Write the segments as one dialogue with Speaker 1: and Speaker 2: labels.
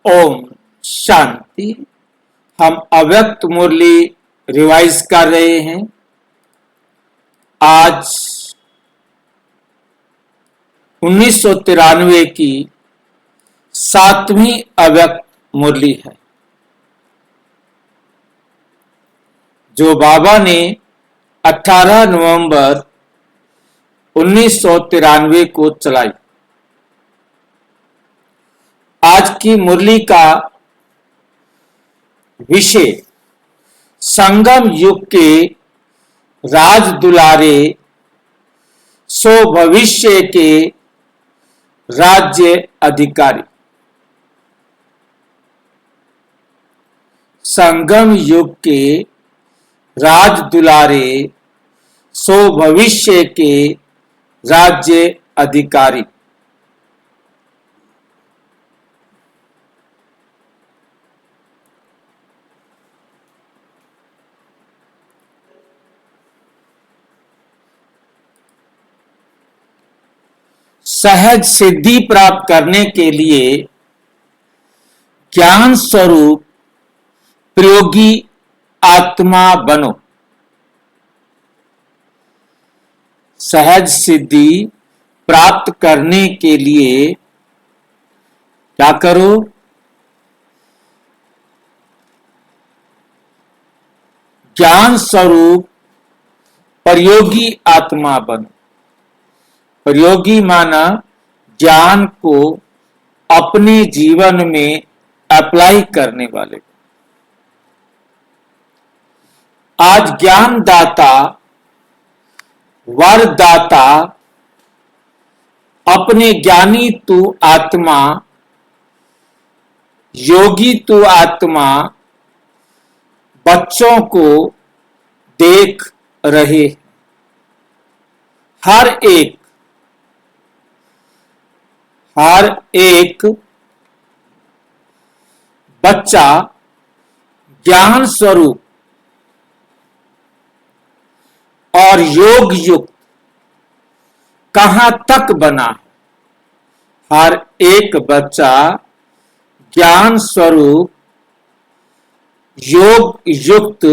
Speaker 1: ओम शांति। हम अव्यक्त मुरली रिवाइज कर रहे हैं। आज 1993 की 7वीं अव्यक्त मुरली है, जो बाबा ने 18 नवंबर 1993 को चलाई। आज की मुरली का विषय संगम युग के राज दुलारे सो भविष्य के राज्य अधिकारी। संगम युग के राज दुलारे सो भविष्य के राज्य अधिकारी। सहज सिद्धि प्राप्त करने के लिए ज्ञान स्वरूप प्रयोगी आत्मा बनो। सहज सिद्धि प्राप्त करने के लिए क्या करो? ज्ञान स्वरूप प्रयोगी आत्मा बनो। प्रयोगी माना ज्ञान को अपने जीवन में अप्लाई करने वाले। आज ज्ञानदाता वरदाता अपने ज्ञानी तू आत्मा, योगी तू आत्मा बच्चों को देख रहे। हर एक बच्चा ज्ञान स्वरूप और योग युक्त कहां तक बना है? हर एक बच्चा ज्ञान स्वरूप योग युक्त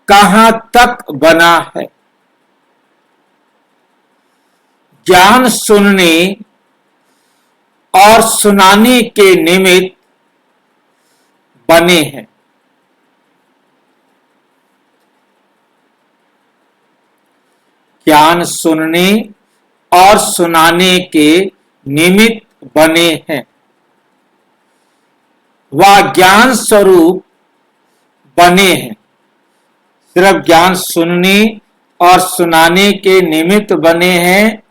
Speaker 1: कहां तक बना है? ज्ञान सुनने और सुनाने के निमित्त बने हैं। ज्ञान सुनने और सुनाने के निमित्त बने हैं। वह ज्ञान स्वरूप बने हैं। सिर्फ ज्ञान सुनने और सुनाने के निमित्त बने हैं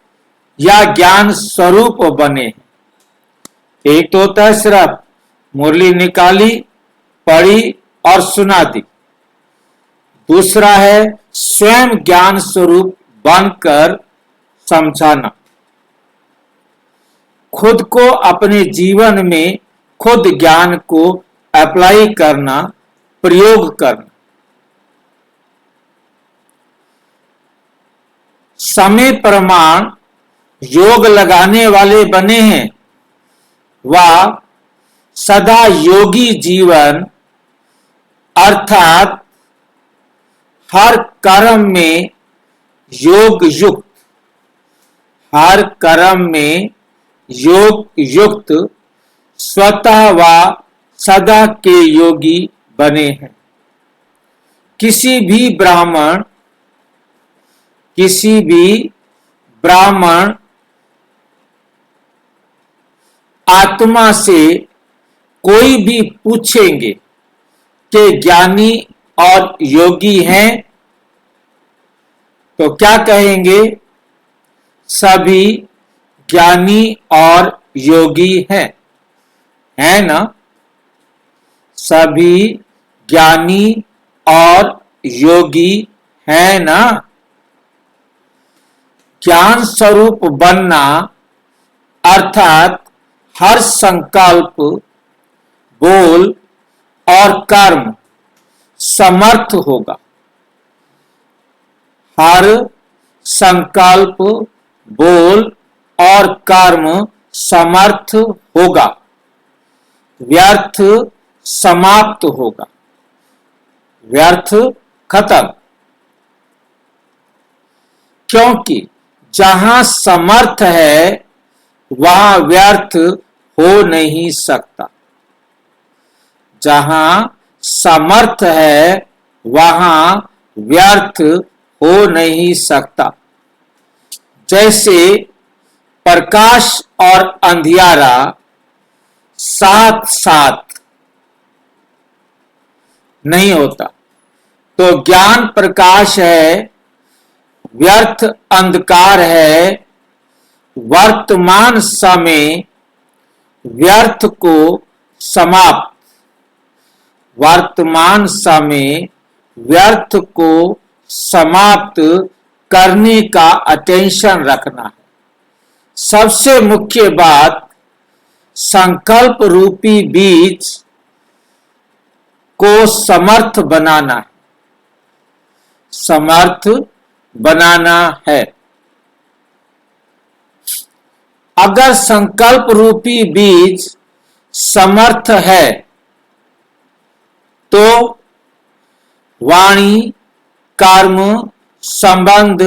Speaker 1: या ज्ञान स्वरूप बने हैं? एक तो होता है सिर्फ मुरली निकाली, पढ़ी और सुना दी। दूसरा है स्वयं ज्ञान स्वरूप बनकर समझाना, खुद को अपने जीवन में खुद ज्ञान को अप्लाई करना, प्रयोग करना। समय प्रमाण योग लगाने वाले बने हैं। वह सदा योगी जीवन अर्थात हर कर्म में योग युक्त, हर कर्म में योग युक्त स्वतः व सदा के योगी बने हैं। किसी भी ब्राह्मण आत्मा से कोई भी पूछेंगे कि ज्ञानी और योगी हैं, तो क्या कहेंगे? सभी ज्ञानी और योगी हैं, है ना? सभी ज्ञानी और योगी हैं ना? ज्ञान स्वरूप बनना अर्थात हर संकल्प, बोल और कर्म समर्थ होगा। हर संकल्प, बोल और कर्म समर्थ होगा। व्यर्थ समाप्त होगा, व्यर्थ खत्म। क्योंकि जहां समर्थ है वहां व्यर्थ हो नहीं सकता, जहां समर्थ है वहां व्यर्थ हो नहीं सकता। जैसे प्रकाश और अंधियारा साथ साथ नहीं होता, तो ज्ञान प्रकाश है, व्यर्थ अंधकार है। वर्तमान समय व्यर्थ को समाप्त, वर्तमान समय व्यर्थ को समाप्त करने का अटेंशन रखना है। सबसे मुख्य बात संकल्प रूपी बीज को समर्थ बनाना है, समर्थ बनाना है। अगर संकल्प रूपी बीज समर्थ है तो वाणी कर्म संबंध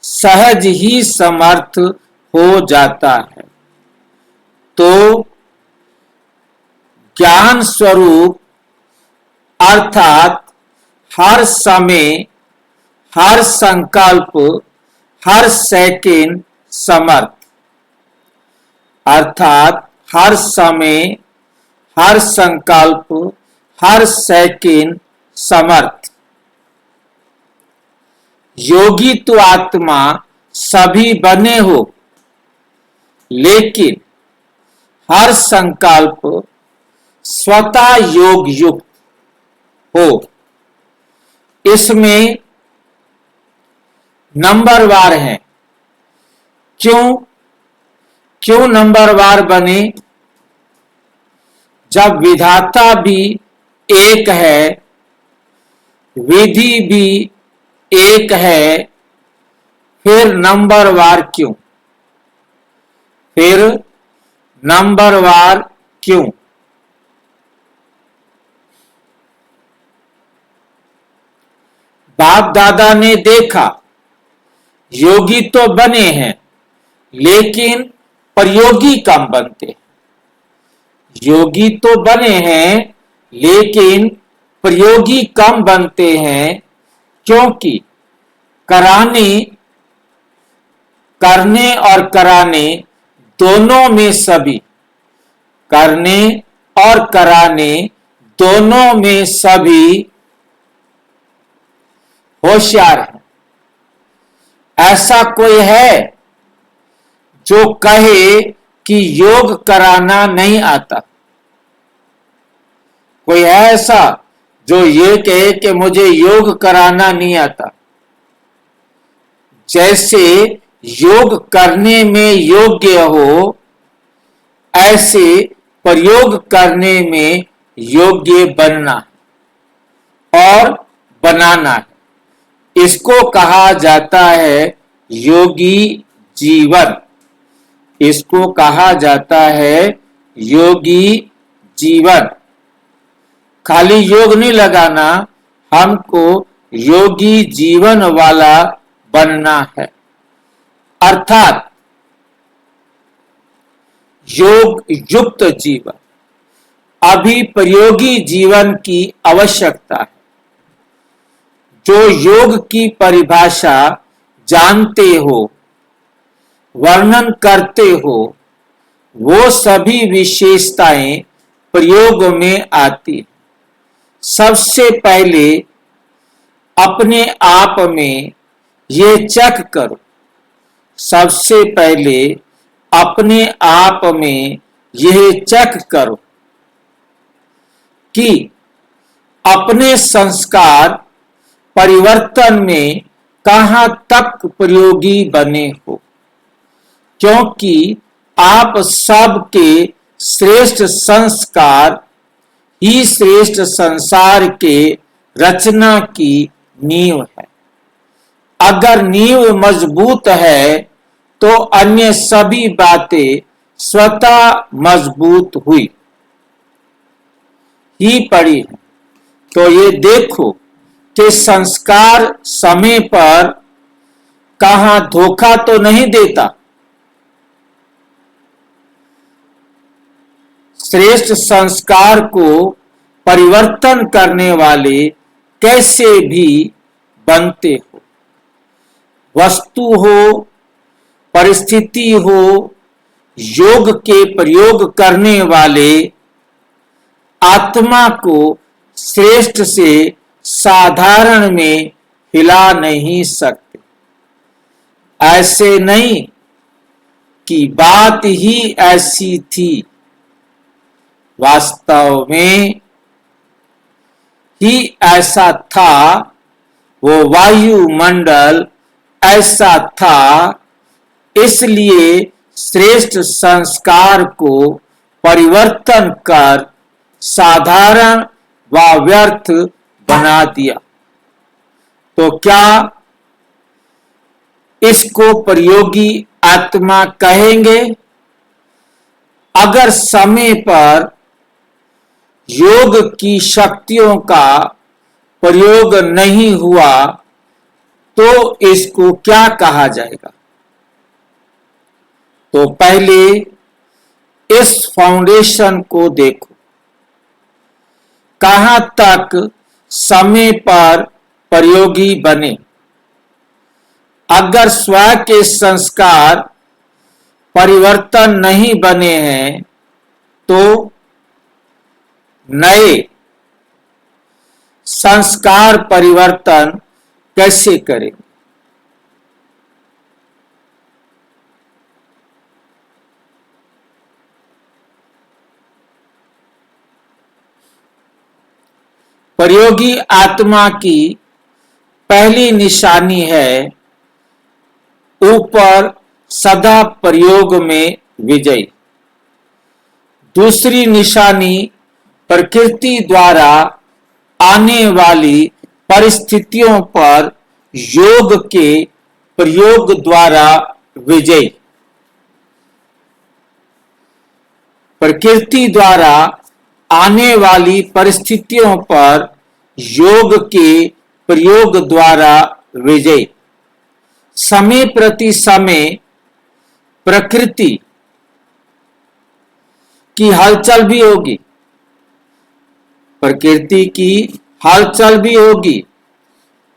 Speaker 1: सहज ही समर्थ हो जाता है। तो ज्ञान स्वरूप अर्थात हर समय, हर संकल्प, हर सेकंड समर्थ, अर्थात हर समय, हर संकल्प, हर सेकंड समर्थ। योगी तो आत्मा सभी बने हो, लेकिन हर संकल्प स्वतः योग युक्त हो। इसमें नंबरवार है। क्यों नंबरवार बने? जब विधाता भी एक है, विधि भी एक है, फिर नंबरवार क्यों? फिर नंबरवार क्यों? बाप दादा ने देखा योगी तो बने हैं, लेकिन प्रयोगी कम बनते। योगी तो बने हैं, लेकिन प्रयोगी कम बनते हैं। क्योंकि करने और कराने दोनों में सभी, करने और कराने दोनों में सभी होशियार है। ऐसा कोई है जो कहे कि योग कराना नहीं आता? कोई है ऐसा जो ये कहे कि मुझे योग कराना नहीं आता? जैसे योग करने में योग्य हो, ऐसे प्रयोग करने में योग्य बनना और बनाना है। इसको कहा जाता है योगी जीवन। इसको कहा जाता है योगी जीवन। खाली योग नहीं लगाना, हमको योगी जीवन वाला बनना है। अर्थात योग युक्त जीवन। अभी प्रयोगी जीवन की आवश्यकता है। जो योग की परिभाषा जानते हो, वर्णन करते हो, वो सभी विशेषताएं प्रयोग में आती। सबसे पहले अपने आप में ये चेक करो, सबसे पहले अपने आप में यह चेक करो कि अपने संस्कार परिवर्तन में कहां तक प्रयोगी बने हो। क्योंकि आप सबके श्रेष्ठ संस्कार ही श्रेष्ठ संसार के रचना की नींव है। अगर नींव मजबूत है तो अन्य सभी बातें स्वतः मजबूत हुई। ही पड़ी है। तो ये देखो कि संस्कार समय पर कहां धोखा तो नहीं देता। श्रेष्ठ संस्कार को परिवर्तन करने वाले कैसे भी बनते हो, वस्तु हो, परिस्थिति हो, योग के प्रयोग करने वाले आत्मा को श्रेष्ठ से साधारण में हिला नहीं सकते। ऐसे नहीं कि बात ही ऐसी थी, वास्तव में ही ऐसा था। वो वायुमंडल ऐसा था, इसलिए श्रेष्ठ संस्कार को परिवर्तन कर साधारण व व्यर्थ बना दिया। तो क्या इसको प्रयोगी आत्मा कहेंगे? अगर समय पर योग की शक्तियों का प्रयोग नहीं हुआ तो इसको क्या कहा जाएगा? तो पहले इस फाउंडेशन को देखो, कहां तक समय पर प्रयोगी बने। अगर स्वयं के संस्कार परिवर्तन नहीं बने हैं तो नए संस्कार परिवर्तन कैसे करें? प्रयोगी आत्मा की पहली निशानी है ऊपर सदा प्रयोग में विजय। दूसरी निशानी प्रकृति द्वारा आने वाली परिस्थितियों पर योग के प्रयोग द्वारा विजय। प्रकृति द्वारा आने वाली परिस्थितियों पर योग के प्रयोग द्वारा विजय। समय प्रति समय प्रकृति की हलचल भी होगी, प्रकृति की हलचल भी होगी,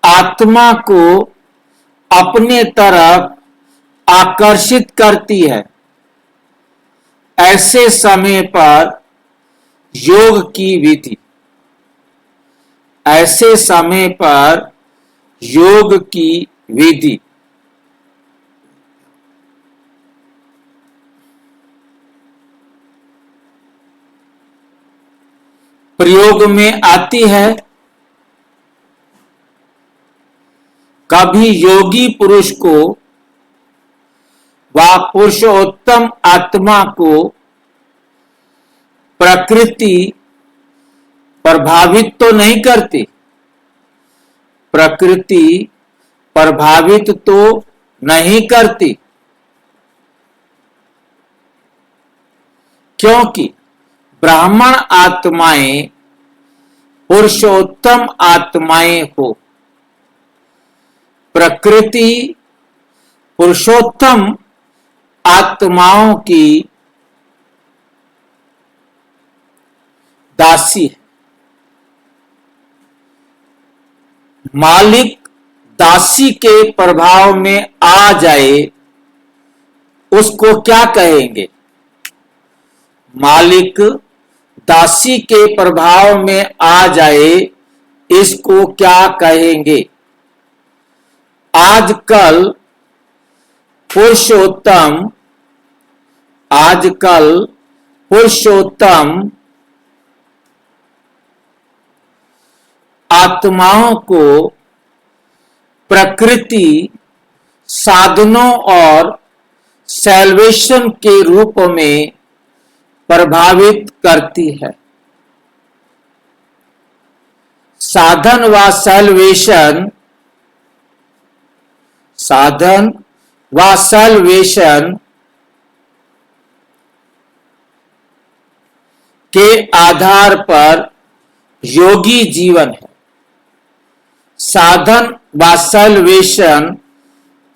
Speaker 1: आत्मा को अपने तरफ आकर्षित करती है। ऐसे समय पर योग की विधि, ऐसे समय पर योग की विधि प्रयोग में आती है। कभी योगी पुरुष को व पुरुषोत्तम आत्मा को प्रकृति प्रभावित तो नहीं करती, प्रकृति प्रभावित तो नहीं करती, क्योंकि ब्राह्मण आत्माएं पुरुषोत्तम आत्माएं हो। प्रकृति पुरुषोत्तम आत्माओं की दासी है। मालिक दासी के प्रभाव में आ जाए उसको क्या कहेंगे? मालिक दासी के प्रभाव में आ जाए इसको क्या कहेंगे? आजकल पुरुषोत्तम आत्माओं को प्रकृति साधनों और सैल्वेशन के रूप में प्रभावित करती है। साधन व सैल्वेशन के आधार पर योगी जीवन है। साधन व सल्वेशन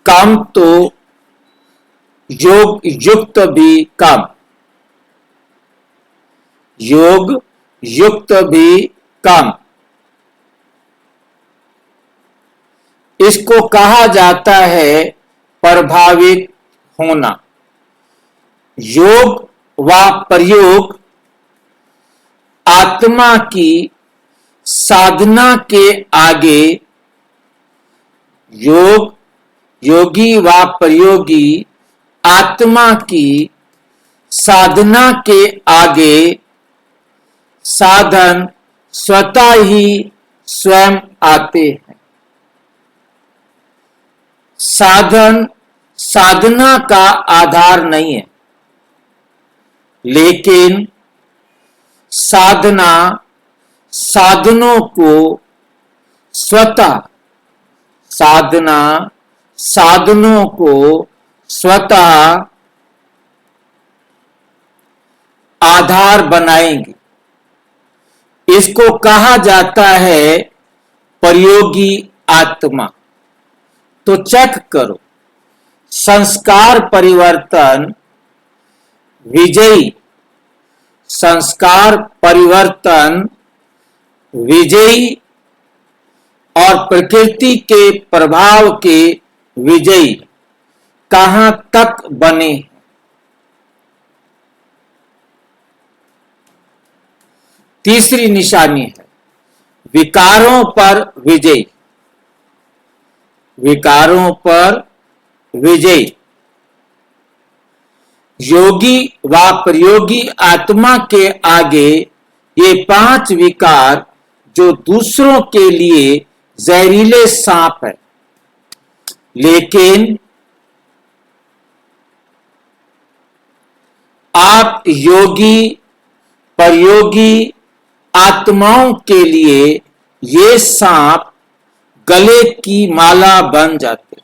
Speaker 1: कम तो योग युक्त भी कम, योग युक्त भी कम। इसको कहा जाता है प्रभावित होना। योग व प्रयोग आत्मा की साधना के आगे, योगी व प्रयोगी आत्मा की साधना के आगे साधन स्वतः ही स्वयं आते हैं। साधन साधना का आधार नहीं है, लेकिन साधना साधनों को स्वतः, साधना साधनों को स्वतः आधार बनाएंगे। इसको कहा जाता है प्रयोगी आत्मा। तो चेक करो, संस्कार परिवर्तन विजयी, संस्कार परिवर्तन विजयी और प्रकृति के प्रभाव के विजयी कहां तक बने। तीसरी निशानी है विकारों पर विजय, विकारों पर विजय। योगी व प्रयोगी आत्मा के आगे ये 5 विकार जो दूसरों के लिए जहरीले सांप है, लेकिन आप योगी प्रयोगी आत्माओं के लिए ये सांप गले की माला बन जाते।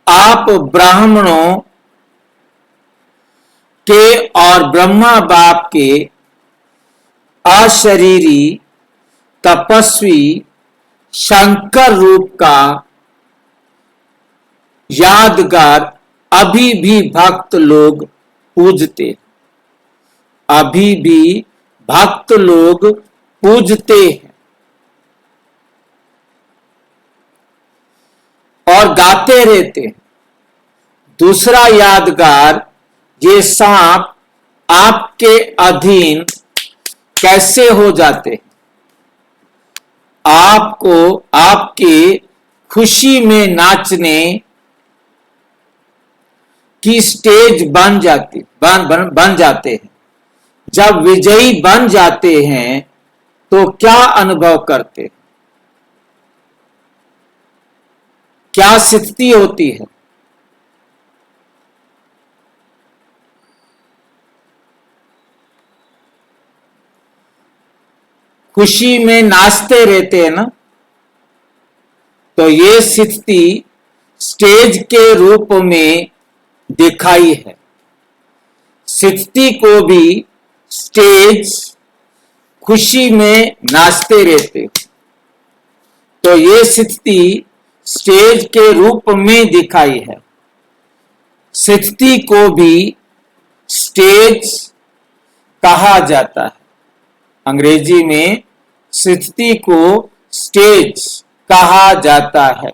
Speaker 1: आप ब्राह्मणों के और ब्रह्मा बाप के अशरीरी तपस्वी शंकर रूप का यादगार अभी भी भक्त लोग पूजते, अभी भी भक्त लोग पूजते हैं और गाते रहते हैं। दूसरा यादगार, ये सांप आपके अधीन कैसे हो जाते, आपको आपके खुशी में नाचने की स्टेज बन जाते हैं। जब विजयी बन जाते हैं तो क्या अनुभव करते, क्या स्थिति होती है? खुशी में नाचते रहते हैं ना। तो ये स्थिति स्टेज के रूप में दिखाई है। स्थिति को भी स्टेज, खुशी में नाचते रहते हो, तो ये स्थिति स्टेज के रूप में दिखाई है। स्थिति को भी स्टेज कहा जाता है। अंग्रेजी में स्थिति को स्टेज कहा जाता है।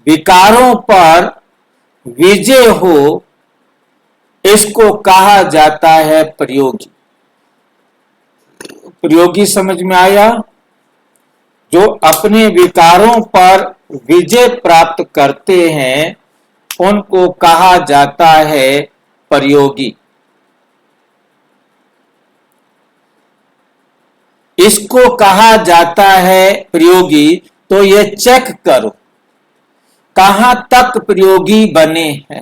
Speaker 1: विकारों पर विजय हो, इसको कहा जाता है प्रयोगी। प्रयोगी समझ में आया? जो अपने विकारों पर विजय प्राप्त करते हैं उनको कहा जाता है प्रयोगी। इसको कहा जाता है प्रयोगी। तो ये चेक करो कहां तक प्रयोगी बने हैं।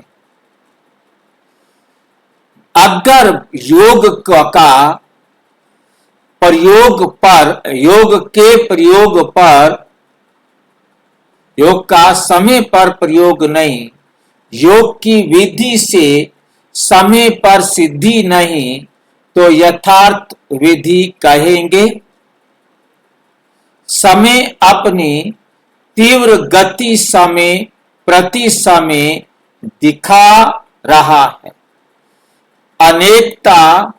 Speaker 1: अगर योग का प्रयोग पर, योग के प्रयोग पर, योग का समय पर प्रयोग नहीं, योग की विधि से समय पर सिद्धि नहीं, तो यथार्थ विधि कहेंगे। समय अपनी तीव्र गति समय प्रति समय दिखा रहा है। अनेकता,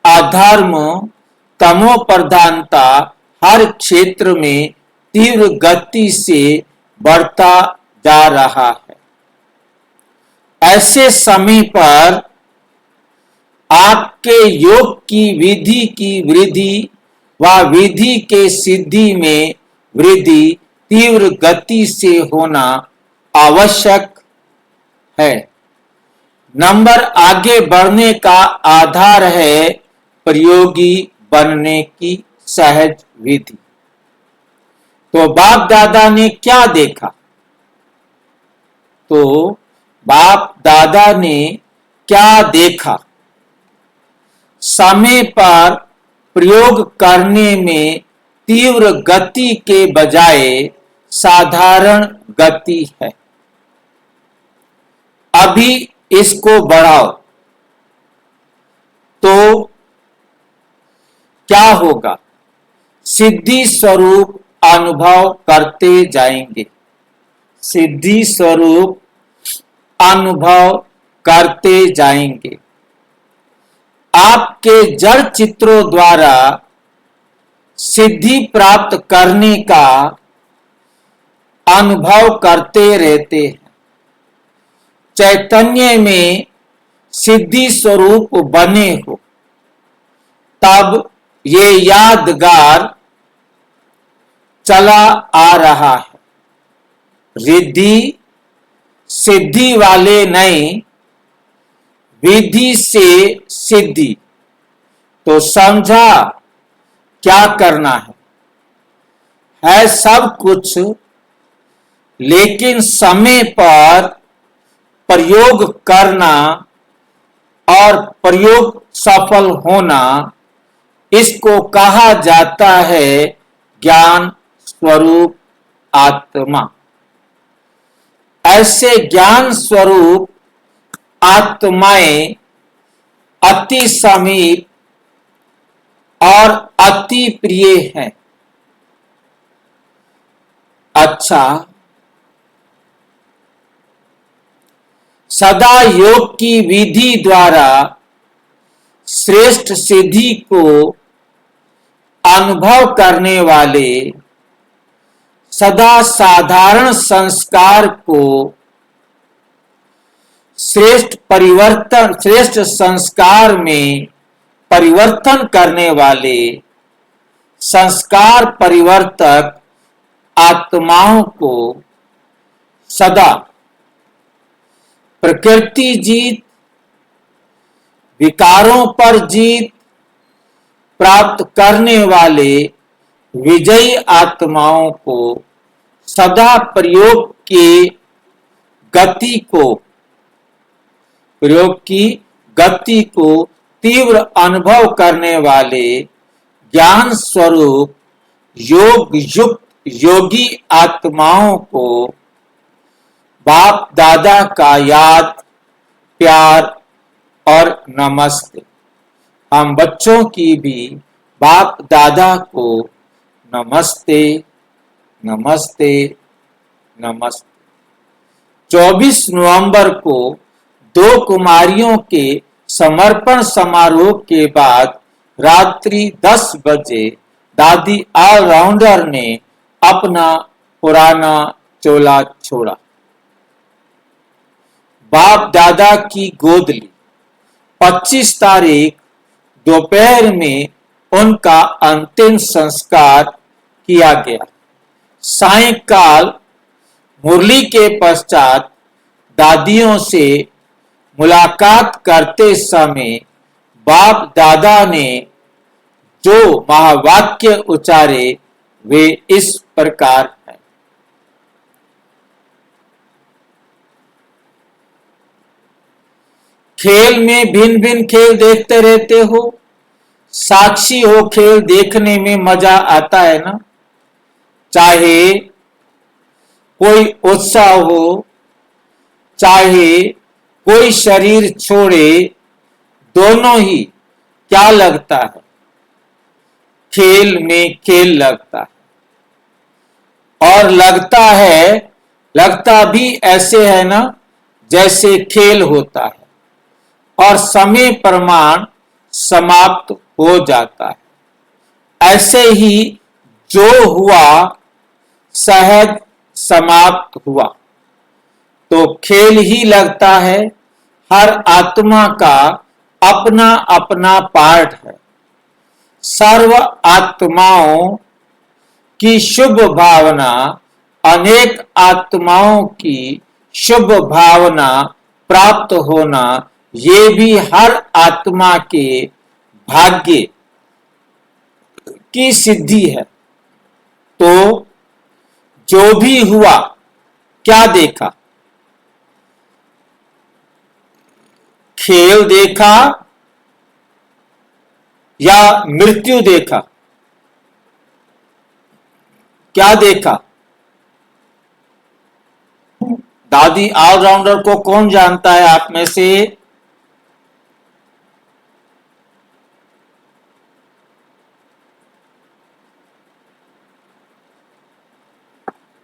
Speaker 1: अधर्म, तमो प्रधानता हर क्षेत्र में तीव्र गति से बढ़ता जा रहा है। ऐसे समय पर आपके योग की विधि की वृद्धि व विधि के सिद्धि में वृद्धि तीव्र गति से होना आवश्यक है। नंबर आगे बढ़ने का आधार है प्रयोगी बनने की सहज विधि। तो बाप दादा ने क्या देखा? तो बाप दादा ने क्या देखा? समय पर प्रयोग करने में तीव्र गति के बजाय साधारण गति है। अभी इसको बढ़ाओ तो क्या होगा? सिद्धि स्वरूप अनुभव करते जाएंगे। सिद्धि स्वरूप अनुभव करते जाएंगे। आपके जड़ चित्रों द्वारा सिद्धि प्राप्त करने का अनुभव करते रहते हैं। चैतन्य में सिद्धि स्वरूप बने हो तब ये यादगार चला आ रहा है। रिद्धि सिद्धि वाले नहीं, विधि से सिद्धि। तो समझा क्या करना है सब कुछ, लेकिन समय पर प्रयोग करना और प्रयोग सफल होना, इसको कहा जाता है ज्ञान स्वरूप आत्मा। ऐसे ज्ञान स्वरूप आत्माएं अति समीप और अति प्रिय हैं। अच्छा, सदा योग की विधि द्वारा श्रेष्ठ सिद्धि को अनुभव करने वाले सदा साधारण संस्कार को श्रेष्ठ संस्कार में परिवर्तन करने वाले संस्कार परिवर्तक आत्माओं को सदा प्रकृति जीत, विकारों पर जीत प्राप्त करने वाले विजयी आत्माओं को सदा प्रयोग की गति को तीव्र अनुभव करने वाले ज्ञान स्वरूप योग युक्त योगी आत्माओं को बाप दादा का याद, प्यार और नमस्ते। हम बच्चों की भी बाप दादा को नमस्ते नमस्ते नमस्ते। 24 नवंबर को 2 कुमारियों के समर्पण समारोह के बाद रात्रि 10 बजे दादी ऑलराउंडर ने अपना पुराना चोला छोड़ा, बाप दादा की गोद ली। 25 तारीख दोपहर में उनका अंतिम संस्कार किया गया। सायंकाल मुरली के पश्चात दादियों से मुलाकात करते समय बाप दादा ने जो महावाक्य उच्चारे वे इस प्रकार हैं। खेल में भिन्न भिन्न खेल देखते रहते हो, साक्षी हो, खेल देखने में मजा आता है ना। चाहे कोई उत्साह हो, चाहे कोई शरीर छोड़े, दोनों ही क्या लगता है? खेल में खेल लगता है। और लगता भी ऐसे है ना जैसे खेल होता है और समय प्रमाण समाप्त हो जाता है। ऐसे ही जो हुआ सहज समाप्त हुआ। तो खेल ही लगता है। हर आत्मा का अपना अपना पार्ट है। सर्व आत्माओं की शुभ भावना अनेक आत्माओं की शुभ भावना प्राप्त होना, ये भी हर आत्मा के भाग्य की सिद्धि है। तो जो भी हुआ, क्या देखा? खेल देखा या मृत्यु देखा? क्या देखा? दादी ऑलराउंडर को कौन जानता है आप में से?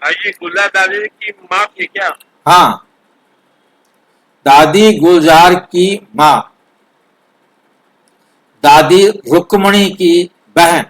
Speaker 2: ये गुल्ला दादी की माँ थी क्या?
Speaker 1: हाँ, दादी गुलजार की माँ, दादी रुक्मणी की बहन।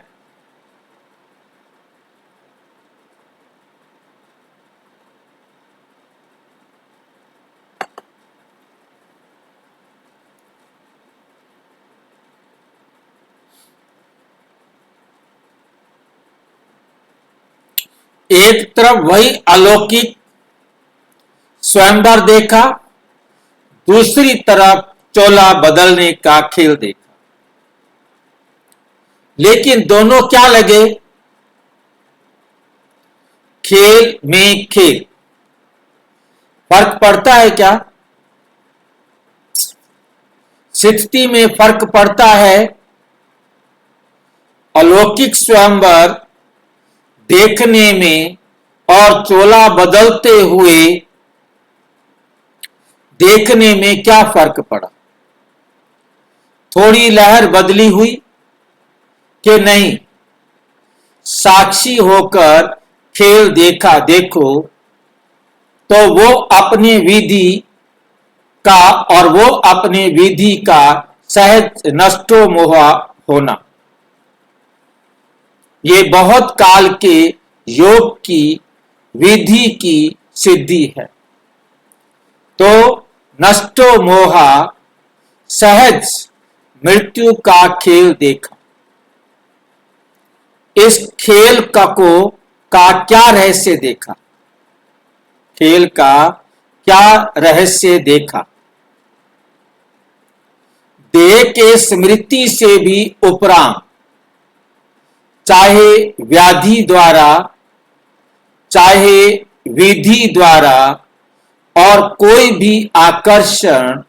Speaker 1: एक तरफ वही अलौकिक स्वयंवर देखा, दूसरी तरफ चोला बदलने का खेल देखा। लेकिन दोनों क्या लगे? खेल में खेल। फर्क पड़ता है क्या? स्थिति में फर्क पड़ता है। अलौकिक स्वयंवर देखने में और चोला बदलते हुए देखने में क्या फर्क पड़ा? थोड़ी लहर बदली हुई कि नहीं? साक्षी होकर खेल देखा देखो तो वो अपने विधि का और वो अपने विधि का सहज नष्टो मोहा होना, ये बहुत काल के योग की विधि की सिद्धि है। तो नष्टो मोहा सहज मृत्यु का खेल देखा। इस खेल का क्या रहस्य देखा? खेल का क्या रहस्य देखा? देह के स्मृति से भी उपरांत, चाहे व्याधि द्वारा, चाहे विधि द्वारा, और कोई भी आकर्षण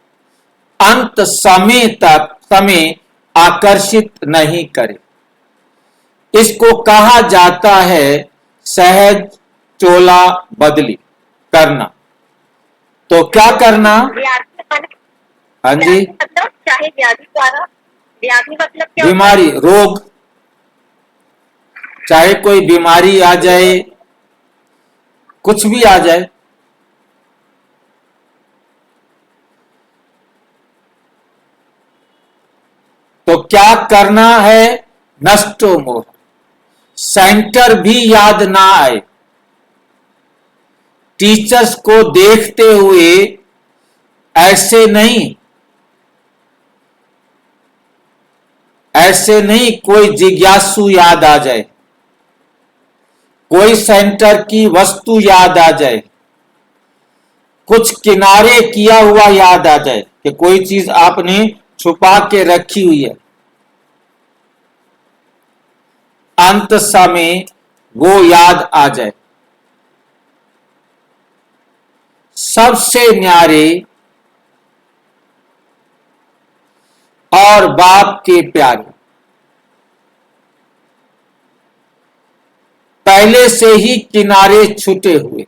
Speaker 1: अंत समय आकर्षित नहीं करे। इसको कहा जाता है सहज चोला बदली करना। तो क्या करना? हाँ जी,
Speaker 3: मतलब चाहे व्याधि द्वारा, व्याधि मतलब क्या?
Speaker 1: बीमारी, रोग, चाहे कोई बीमारी आ जाए, कुछ भी आ जाए, तो क्या करना है? नष्टो मोह। सेंटर भी याद ना आए। टीचर्स को देखते हुए ऐसे नहीं कोई जिज्ञासु याद आ जाए, कोई सेंटर की वस्तु याद आ जाए, कुछ किनारे किया हुआ याद आ जाए कि कोई चीज आपने छुपा के रखी हुई है। अंत समय वो याद आ जाए। सबसे न्यारे और बाप के प्यारे, पहले से ही किनारे छूटे हुए,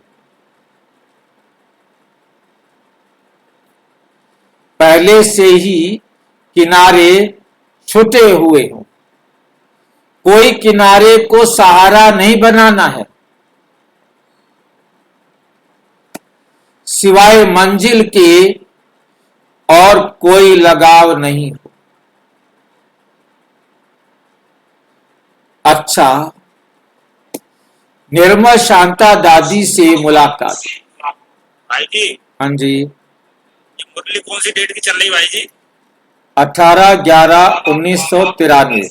Speaker 1: पहले से ही किनारे छुटे हुए हो। कोई किनारे को सहारा नहीं बनाना है, सिवाय मंजिल के और कोई लगाव नहीं हो। अच्छा, निर्मल शांता दादी से मुलाकात।
Speaker 2: भाई जी,
Speaker 1: हाँ जी।
Speaker 2: ये मुरली कौन सी डेट की चल रही भाई जी?
Speaker 1: 18/11/1993।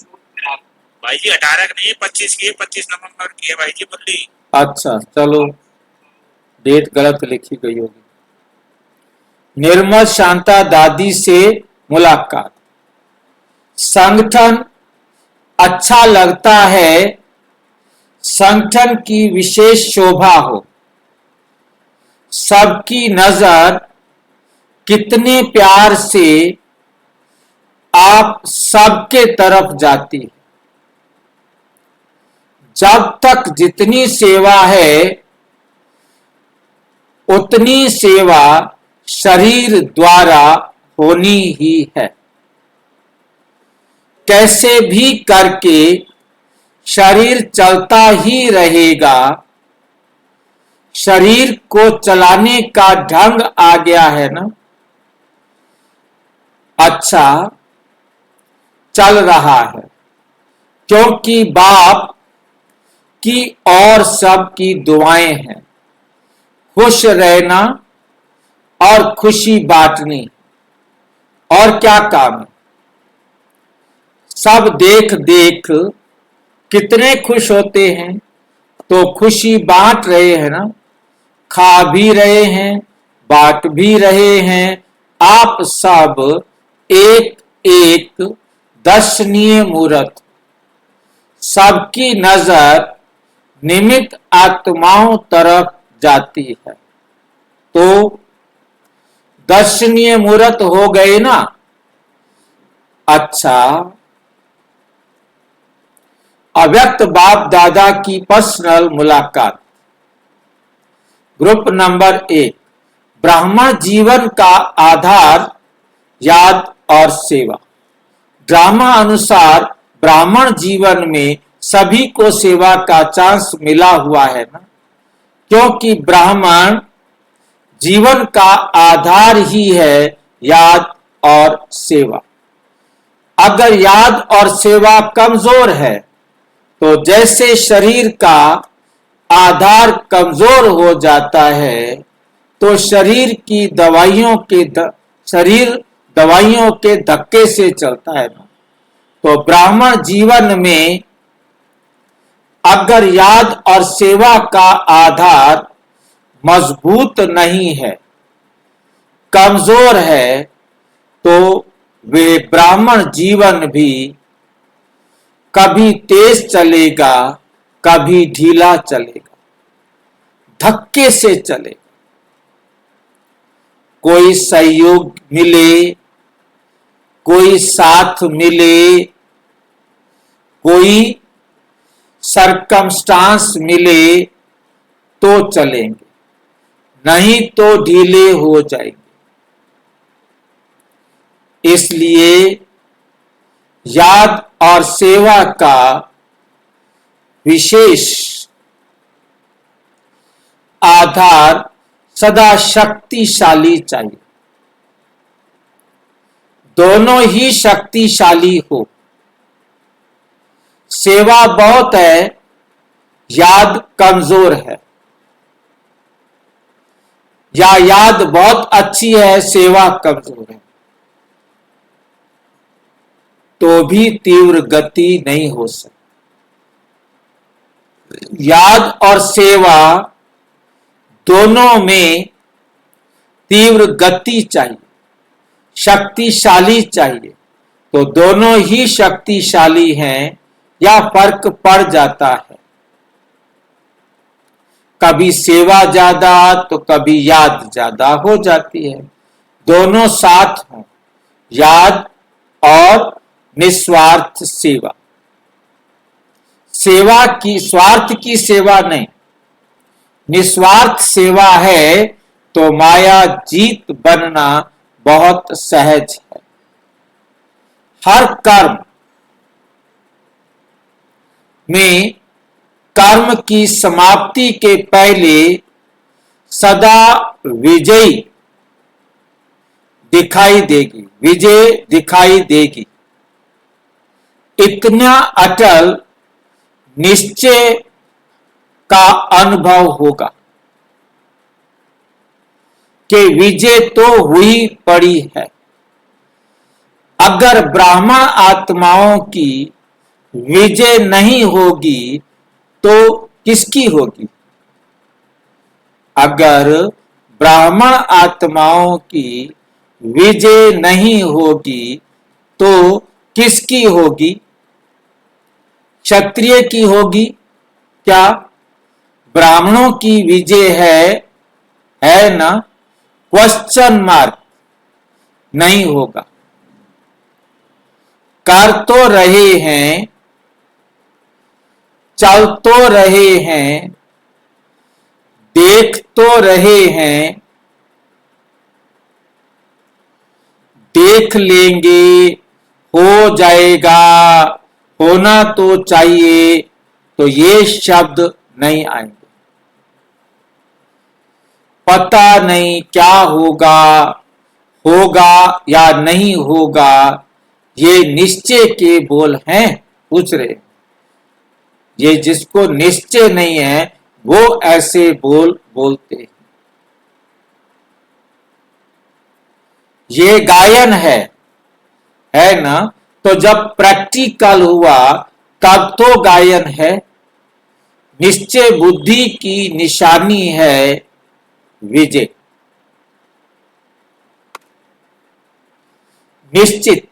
Speaker 2: भाई जी 18 की नहीं, 25 की है, 25 नवंबर की है भाई जी मुरली।
Speaker 1: अच्छा, चलो डेट गलत लिखी गई होगी। निर्मल शांता दादी से मुलाकात। संगठन अच्छा लगता है, संगठन की विशेष शोभा हो, सबकी नजर कितने प्यार से आप सबके तरफ जाती है। जब तक जितनी सेवा है उतनी सेवा शरीर द्वारा होनी ही है। कैसे भी करके शरीर चलता ही रहेगा। शरीर को चलाने का ढंग आ गया है ना। अच्छा चल रहा है, क्योंकि बाप की और सबकी दुआएं हैं। खुश रहना और खुशी बांटनी, और क्या काम है। सब देख देख कितने खुश होते हैं, तो खुशी बांट रहे हैं ना। खा भी रहे हैं, बांट भी रहे हैं। आप सब एक एक दर्शनीय मूर्त। सबकी नजर निमित्त आत्माओं तरफ जाती है। तो दर्शनीय मूर्त हो गए ना। अच्छा, अव्यक्त बाप दादा की पर्सनल मुलाकात। Group number 1। ब्राह्मण जीवन का आधार याद और सेवा। ड्रामा अनुसार ब्राह्मण जीवन में सभी को सेवा का चांस मिला हुआ है ना, क्योंकि ब्राह्मण जीवन का आधार ही है याद और सेवा। अगर याद और सेवा कमजोर है तो जैसे शरीर का आधार कमजोर हो जाता है तो शरीर दवाइयों के धक्के से चलता है ना। तो ब्राह्मण जीवन में अगर याद और सेवा का आधार मजबूत नहीं है, कमजोर है, तो वे ब्राह्मण जीवन भी कभी तेज चलेगा, कभी ढीला चलेगा, धक्के से चलेगा। कोई सहयोग मिले, कोई साथ मिले, कोई सरकमस्टांस मिले तो चलेंगे, नहीं तो ढीले हो जाएंगे। इसलिए याद और सेवा का विशेष आधार सदा शक्तिशाली चाहिए। दोनों ही शक्तिशाली हो। सेवा बहुत है, याद कमजोर है, या याद बहुत अच्छी है, सेवा कमजोर है, तो भी तीव्र गति नहीं हो सकती। याद और सेवा दोनों में तीव्र गति चाहिए, शक्तिशाली चाहिए। तो दोनों ही शक्तिशाली हैं या फर्क पड़ जाता है। कभी सेवा ज्यादा तो कभी याद ज्यादा हो जाती है। दोनों साथ हों, याद और निस्वार्थ सेवा। सेवा की स्वार्थ की सेवा नहीं, निस्वार्थ सेवा है तो माया जीत बनना बहुत सहज है। हर कर्म में कर्म की समाप्ति के पहले सदा विजयी दिखाई देगी, विजय दिखाई देगी। इतना अटल निश्चय का अनुभव होगा कि विजय तो हुई पड़ी है। अगर ब्राह्मण आत्माओं की विजय नहीं होगी तो किसकी होगी? अगर ब्राह्मण आत्माओं की विजय नहीं होगी तो किसकी होगी? क्षत्रिय की होगी क्या? ब्राह्मणों की विजय है ना? Question mark. नहीं होगा। कर तो रहे हैं, चल तो रहे हैं, देख तो रहे हैं, देख लेंगे, हो जाएगा, होना तो चाहिए, तो ये शब्द नहीं आएंगे। पता नहीं क्या होगा, होगा या नहीं होगा, ये निश्चय के बोल हैं। पूछ रहे, ये जिसको निश्चय नहीं है वो ऐसे बोल बोलते हैं। ये गायन है ना? तो जब प्रैक्टिकल हुआ तब तो गायन है। निश्चय बुद्धि की निशानी है विजय। निश्चित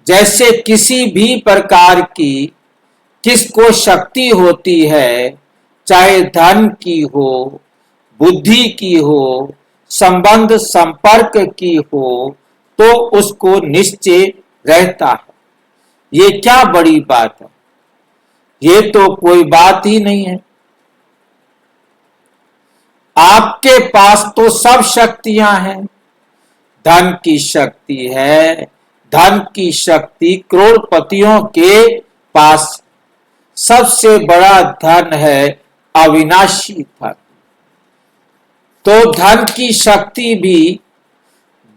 Speaker 1: जैसे किसी भी प्रकार की किसको शक्ति होती है, चाहे धन की हो, बुद्धि की हो, संबंध संपर्क की हो, तो उसको निश्चय रहता है। ये क्या बड़ी बात है? ये तो कोई बात ही नहीं है। आपके पास तो सब शक्तियां हैं। धन की शक्ति है, धन की शक्ति करोड़पतियों के पास। सबसे बड़ा धन है अविनाशी धन। तो धन की शक्ति भी,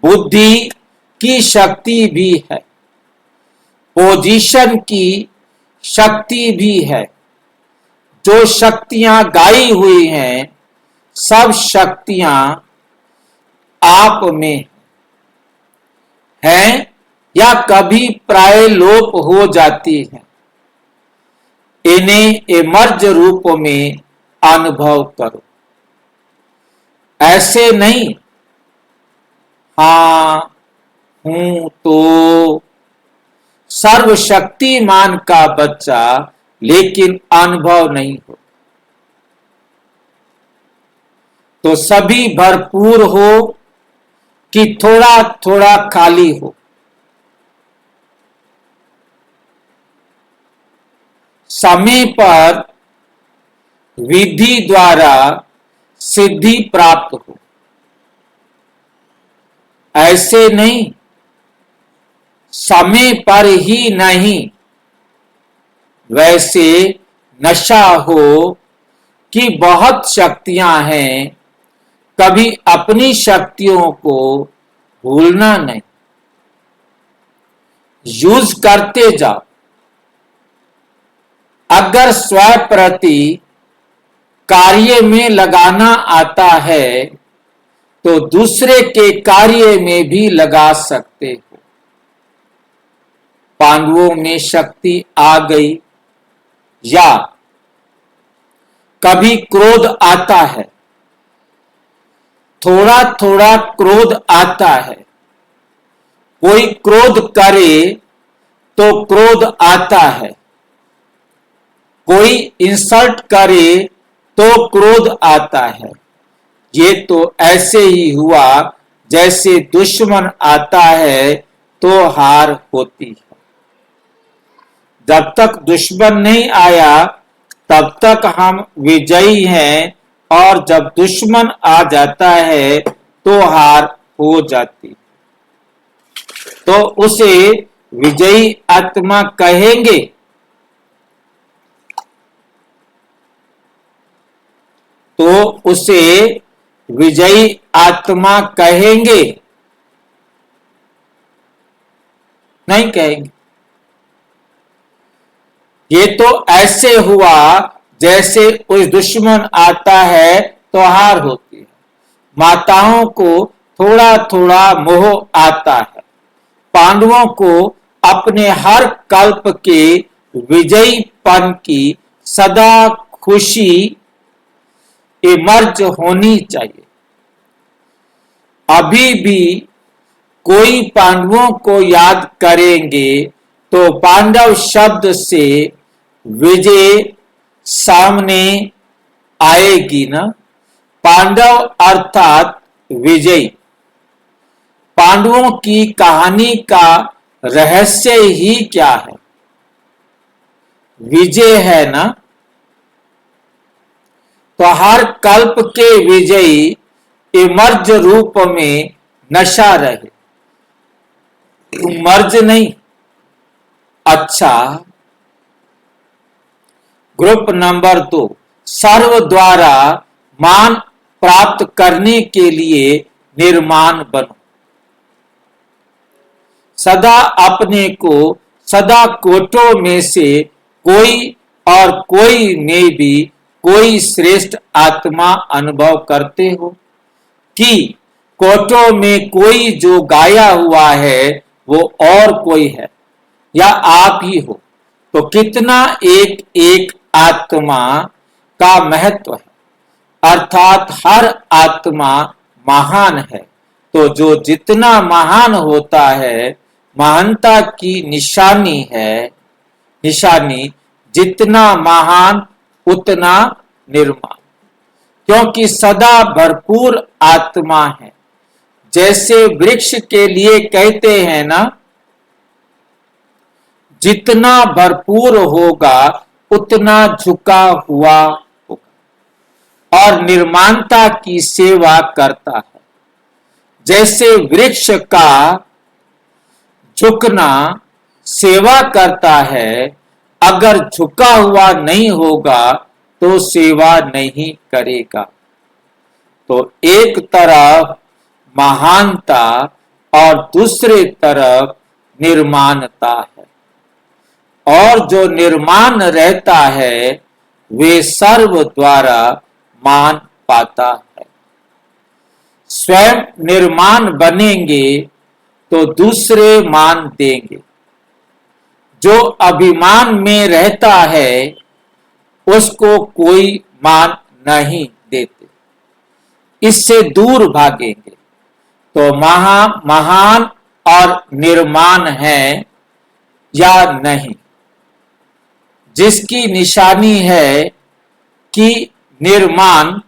Speaker 1: बुद्धि की शक्ति भी है, पोजीशन की शक्ति भी है। जो शक्तियां गाई हुई हैं, सब शक्तियां आप में हैं या कभी प्राय लोप हो जाती हैं। इन्हें एमर्ज रूप में अनुभव करो। ऐसे नहीं हाँ हूं तो सर्वशक्तिमान का बच्चा लेकिन अनुभव नहीं हो। तो सभी भरपूर हो कि थोड़ा थोड़ा खाली हो। समय पर विधि द्वारा सिद्धि प्राप्त हो। ऐसे नहीं समय पर ही नहीं, वैसे नशा हो कि बहुत शक्तियां हैं, कभी अपनी शक्तियों को भूलना नहीं। यूज करते जाओ। अगर स्व प्रति कार्य में लगाना आता है तो दूसरे के कार्य में भी लगा सकते हो। पांडवों में शक्ति आ गई। या कभी क्रोध आता है, थोड़ा थोड़ा क्रोध आता है। कोई क्रोध करे तो क्रोध आता है, कोई इंसल्ट करे तो क्रोध आता है। ये तो ऐसे ही हुआ जैसे दुश्मन आता है तो हार होती है। जब तक दुश्मन नहीं आया तब तक हम विजयी हैं, और जब दुश्मन आ जाता है तो हार हो जाती। तो उसे विजयी आत्मा कहेंगे। तो उसे विजयी आत्मा कहेंगे? नहीं कहेंगे। ये तो ऐसे हुआ जैसे उस दुश्मन आता है तो हार होती है। माताओं को थोड़ा थोड़ा मोह आता है। पांडवों को अपने हर कल्प के विजयीपन की सदा खुशी इमर्ज होनी चाहिए। अभी भी कोई पांडवों को याद करेंगे तो पांडव शब्द से विजय सामने आएगी ना। पांडव अर्थात विजयी। पांडवों की कहानी का रहस्य ही क्या है? विजय है ना। तो हर कल्प के विजयी इमर्ज रूप में नशा रहे, मर्ज नहीं। अच्छा, ग्रुप नंबर 2, सर्व द्वारा मान प्राप्त करने के लिए निर्माण बनो। सदा अपने को सदा कोटों में से कोई और कोई में भी कोई श्रेष्ठ आत्मा अनुभव करते हो कि कोटों में कोई जो गाया हुआ है वो और कोई है या आप ही हो। तो कितना एक एक आत्मा का महत्व है, अर्थात हर आत्मा महान है। तो जो जितना महान होता है, महानता की निशानी है, निशानी जितना महान उतना निर्माण, क्योंकि सदा भरपूर आत्मा है। जैसे वृक्ष के लिए कहते हैं ना, जितना भरपूर होगा उतना झुका हुआ होगा और निर्माणता की सेवा करता है। जैसे वृक्ष का झुकना सेवा करता है, अगर झुका हुआ नहीं होगा तो सेवा नहीं करेगा। तो एक तरफ महानता और दूसरे तरफ निर्माणता है, और जो निर्माण रहता है वे सर्व द्वारा मान पाता है। स्वयं निर्माण बनेंगे तो दूसरे मान देंगे। जो अभिमान में रहता है उसको कोई मान नहीं देते, इससे दूर भागेंगे। तो महान और निर्माण है या नहीं, जिसकी निशानी है कि निर्माण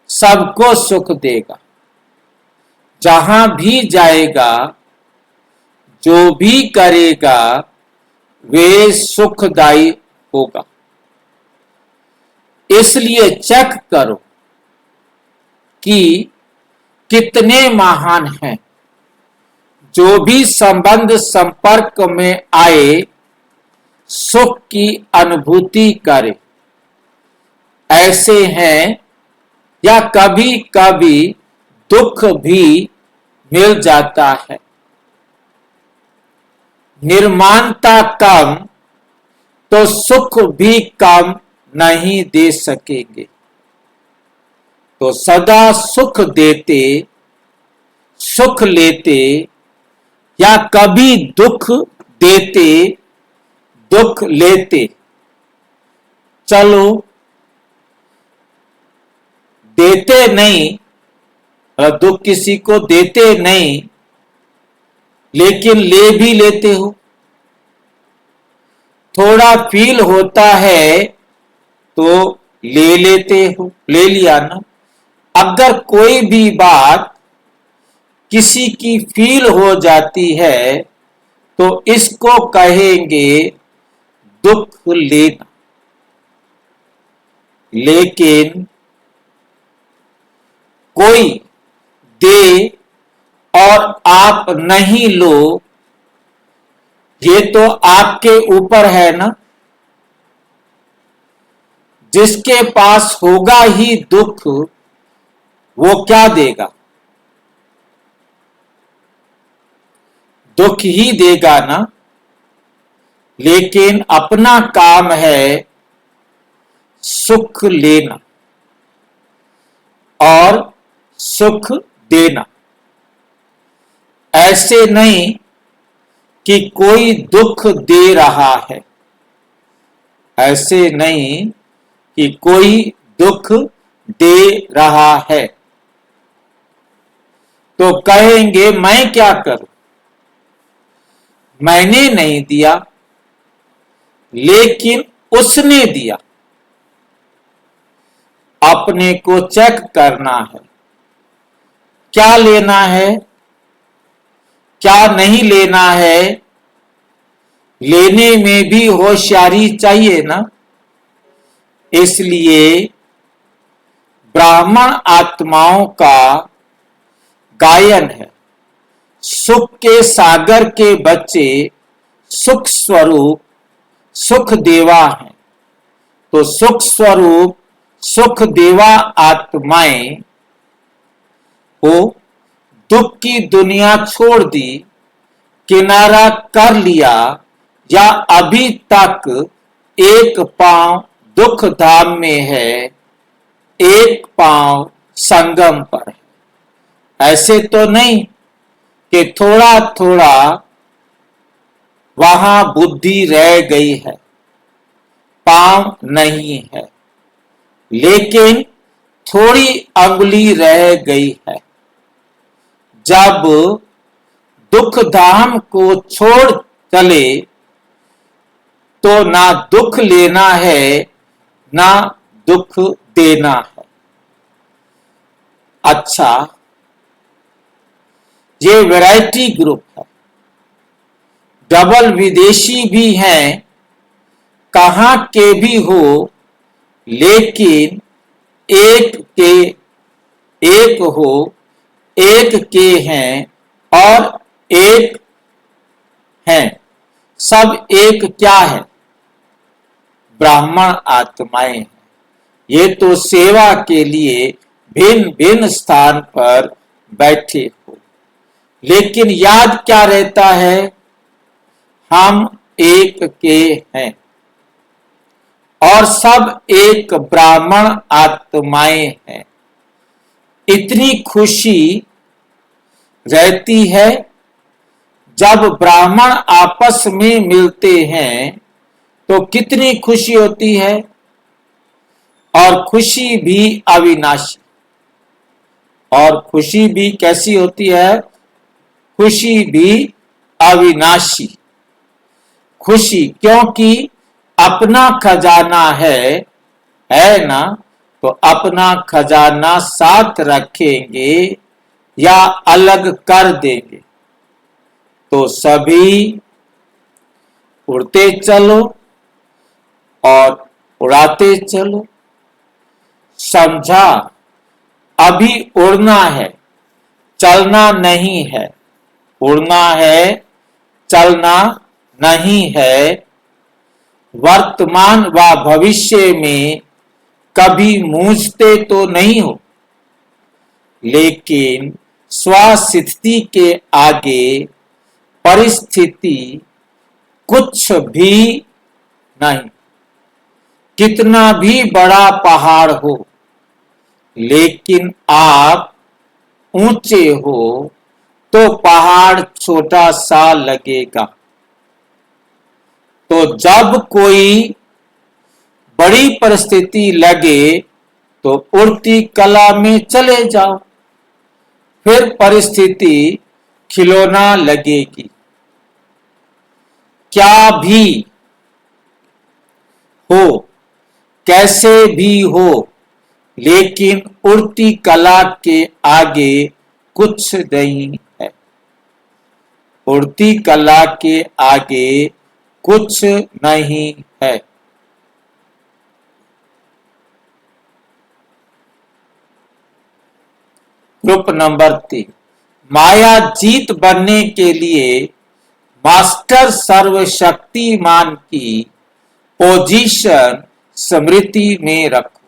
Speaker 1: सबको सुख देगा। जहां भी जाएगा, जो भी करेगा वे सुखदायी होगा। इसलिए चेक करो कि कितने महान हैं। जो भी संबंध संपर्क में आए सुख की अनुभूति करे, ऐसे हैं या कभी कभी दुख भी मिल जाता है। निर्माणता कम तो सुख भी कम नहीं दे सकेंगे। तो सदा सुख देते, सुख लेते या कभी दुख देते, दुख लेते, चलो देते नहीं, दुख किसी को देते नहीं लेकिन ले भी लेते हो। थोड़ा फील होता है तो ले लेते हो, ले लिया ना। अगर कोई भी बात किसी की फील हो जाती है तो इसको कहेंगे दुख लेना। लेकिन कोई दे और आप नहीं लो, ये तो आपके ऊपर है ना। जिसके पास होगा ही दुख वो क्या देगा? दुख ही देगा ना। लेकिन अपना काम है सुख लेना और सुख देना। ऐसे नहीं कि कोई दुख दे रहा है, ऐसे नहीं कि कोई दुख दे रहा है तो कहेंगे मैं क्या करूं, मैंने नहीं दिया लेकिन उसने दिया। अपने को चेक करना है, क्या लेना है क्या नहीं लेना है। लेने में भी होशियारी चाहिए ना। इसलिए ब्राह्मण आत्माओं का गायन है, सुख के सागर के बच्चे सुख स्वरूप सुख देवा हैं। तो सुख स्वरूप सुख देवा आत्माएं को दुख की दुनिया छोड़ दी, किनारा कर लिया, या अभी तक एक पांव दुख धाम में है, एक पांव संगम पर है। ऐसे तो नहीं कि थोड़ा थोड़ा वहां बुद्धि रह गई है, पांव नहीं है, लेकिन थोड़ी अंगुली रह गई है। जब दुख धाम को छोड़ चले तो ना दुख लेना है ना दुख देना है। अच्छा, ये वैरायटी ग्रुप है, डबल विदेशी भी हैं, कहां के भी हो, लेकिन एक के एक हो, एक के हैं और एक हैं, सब एक क्या है? ब्राह्मण आत्माएं हैं। ये तो सेवा के लिए भिन्न भिन्न स्थान पर बैठे हो, लेकिन याद क्या रहता है? हम एक के हैं और सब एक ब्राह्मण आत्माएं हैं। इतनी खुशी रहती है जब ब्राह्मण आपस में मिलते हैं तो कितनी खुशी होती है। और खुशी भी अविनाशी, और खुशी भी कैसी होती है? खुशी भी अविनाशी। खुशी क्योंकि अपना खजाना है ना, तो अपना खजाना साथ रखेंगे या अलग कर देंगे तो सभी उड़ते चलो और उड़ाते चलो। समझा? अभी उड़ना है, चलना नहीं है। उड़ना है, चलना नहीं है। वर्तमान व भविष्य में कभी मूझते तो नहीं हो, लेकिन स्वस्थिति के आगे परिस्थिति कुछ भी नहीं। कितना भी बड़ा पहाड़ हो, लेकिन आप ऊंचे हो तो पहाड़ छोटा सा लगेगा। तो जब कोई बड़ी परिस्थिति लगे तो उड़ती कला में चले जाओ, फिर परिस्थिति खिलौना लगेगी। क्या भी हो, कैसे भी हो, लेकिन उड़ती कला के आगे कुछ नहीं है। उड़ती कला के आगे कुछ नहीं है। ग्रुप नंबर 3, माया जीत बनने के लिए मास्टर सर्वशक्तिमान की पोजीशन स्मृति में रखो।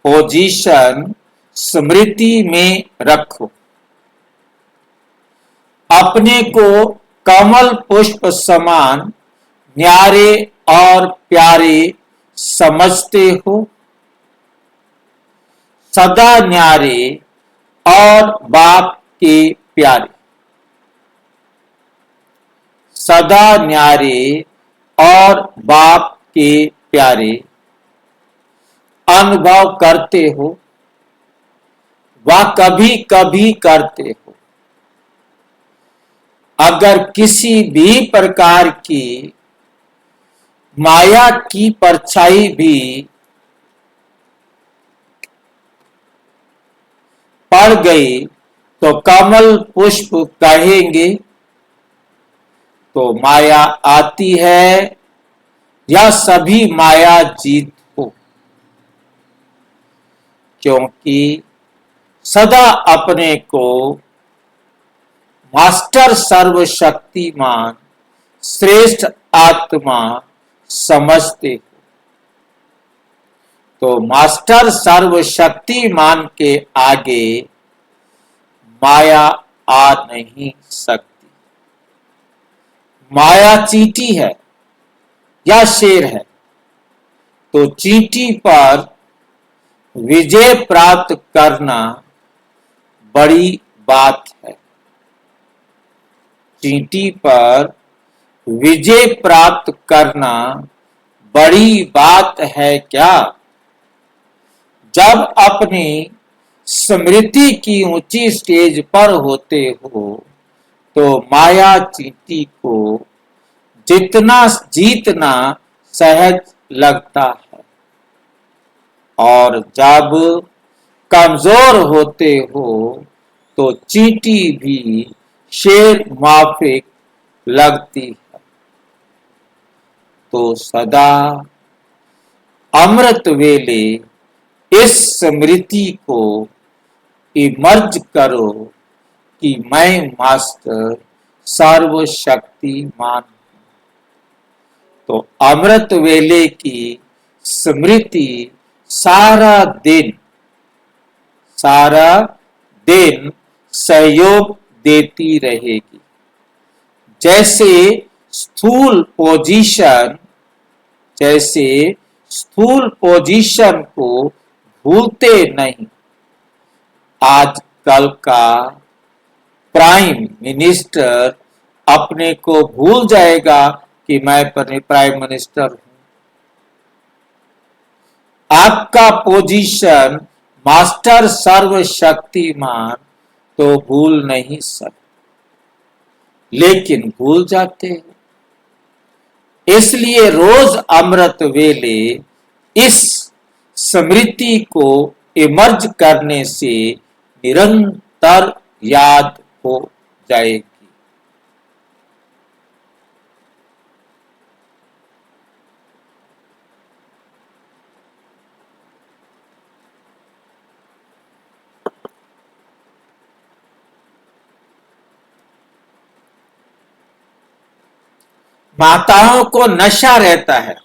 Speaker 1: पोजीशन स्मृति में रखो। अपने को कमल पुष्प समान न्यारे और प्यारे समझते हो। सदा न्यारे और बाप के प्यारे। सदा न्यारे और बाप के प्यारे अनुभव करते हो व कभी कभी करते हो। अगर किसी भी प्रकार की माया की परछाई भी पड़ गई तो कमल पुष्प कहेंगे तो माया आती है या सभी माया जीत हो, क्योंकि सदा अपने को मास्टर सर्वशक्तिमान श्रेष्ठ आत्मा समझते हो। तो मास्टर सर्वशक्तिमान के आगे माया आ नहीं सकती। माया चींटी है या शेर है, तो चींटी पर विजय प्राप्त करना बड़ी बात है। चींटी पर विजय प्राप्त करना बड़ी बात है क्या? जब अपनी स्मृति की ऊंची स्टेज पर होते हो तो माया चींटी को जीतना सहज लगता है, और जब कमजोर होते हो तो चींटी भी शेर माफिक लगती है। तो सदा अमृत वेले इस स्मृति को इमर्ज करो कि मैं मास्टर सर्वशक्तिमान हूं। तो अमृत वेले की स्मृति सारा दिन सहयोग देती रहेगी। जैसे स्थूल पोजीशन को भूलते नहीं। आजकल का प्राइम मिनिस्टर अपने को भूल जाएगा कि मैं प्राइम मिनिस्टर हूं। आपका पोजीशन मास्टर सर्वशक्तिमान तो भूल नहीं सकते, लेकिन भूल जाते हैं। इसलिए रोज अमृत वेले इस स्मृति को इमर्ज करने से निरंतर याद हो जाएगी। माताओं को नशा रहता है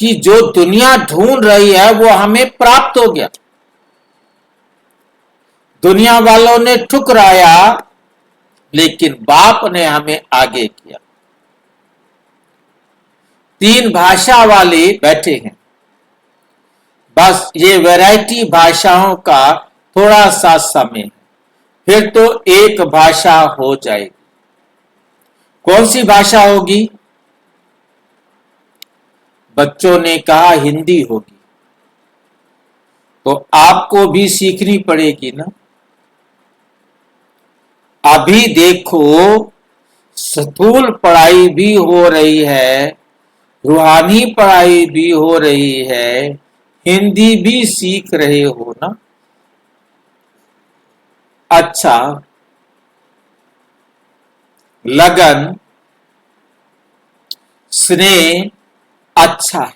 Speaker 1: कि जो दुनिया ढूंढ रही है वो हमें प्राप्त हो गया। दुनिया वालों ने ठुकराया, लेकिन बाप ने हमें आगे किया। 3 भाषा वाले बैठे हैं, बस ये वैरायटी भाषाओं का थोड़ा सा समय, फिर तो एक भाषा हो जाएगी। कौन सी भाषा होगी? बच्चों ने कहा हिंदी होगी, तो आपको भी सीखनी पड़ेगी ना। अभी देखो, स्थूल पढ़ाई भी हो रही है, रूहानी पढ़ाई भी हो रही है, हिंदी भी सीख रहे हो ना। अच्छा, लगन, स्नेह अच्छा है।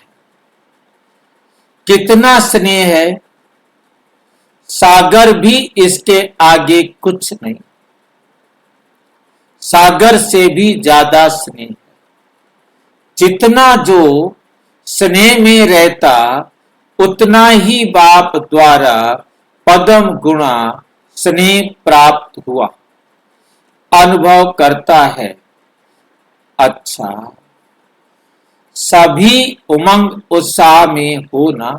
Speaker 1: कितना स्नेह है, सागर भी इसके आगे कुछ नहीं। सागर से भी ज्यादा स्नेह है। जितना जो स्नेह में रहता उतना ही बाप द्वारा पदम गुणा स्नेह प्राप्त हुआ, अनुभव करता है। अच्छा, सभी उमंग उत्साह में हो ना,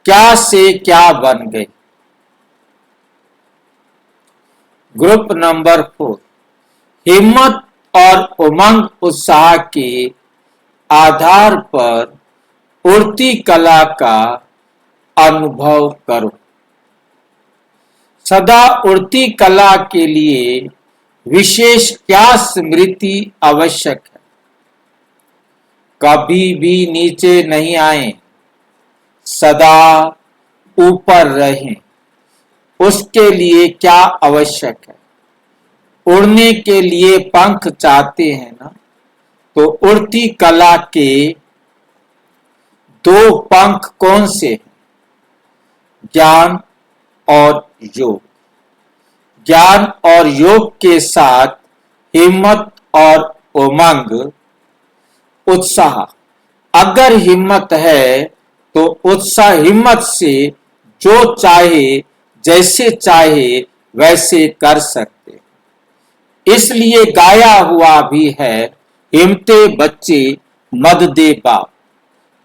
Speaker 1: क्या से क्या बन गए। ग्रुप नंबर 4, हिम्मत और उमंग उत्साह के आधार पर उड़ती कला का अनुभव करो। सदा उड़ती कला के लिए विशेष क्या स्मृति आवश्यक है? कभी भी नीचे नहीं आए, सदा ऊपर रहें। उसके लिए क्या आवश्यक है? उड़ने के लिए पंख चाहते हैं ना, तो उड़ती कला के 2 पंख कौन से हैं? ज्ञान और योग। ज्ञान और योग के साथ हिम्मत और उमंग उत्साह। अगर हिम्मत है तो उत्साह हिम्मत से जो चाहे जैसे चाहे वैसे कर सकते। इसलिए गाया हुआ भी है, हिम्मते बच्चे मद दे बाप।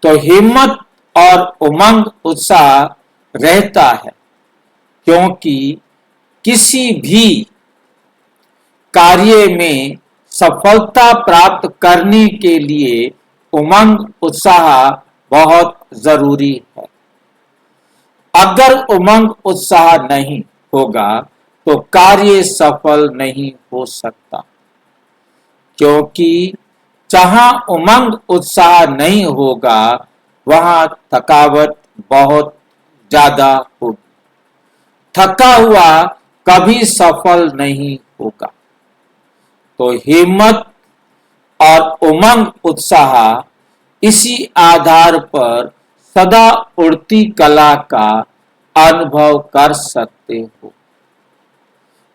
Speaker 1: तो हिम्मत और उमंग उत्साह रहता है, क्योंकि किसी भी कार्य में सफलता प्राप्त करने के लिए उमंग उत्साह बहुत जरूरी है। अगर उमंग उत्साह नहीं होगा तो कार्य सफल नहीं हो सकता, क्योंकि जहां उमंग उत्साह नहीं होगा वहां थकावट बहुत ज्यादा होगी। थका हुआ कभी सफल नहीं होगा। तो हिम्मत और उमंग उत्साह इसी आधार पर सदा उड़ती कला का अनुभव कर सकते हो।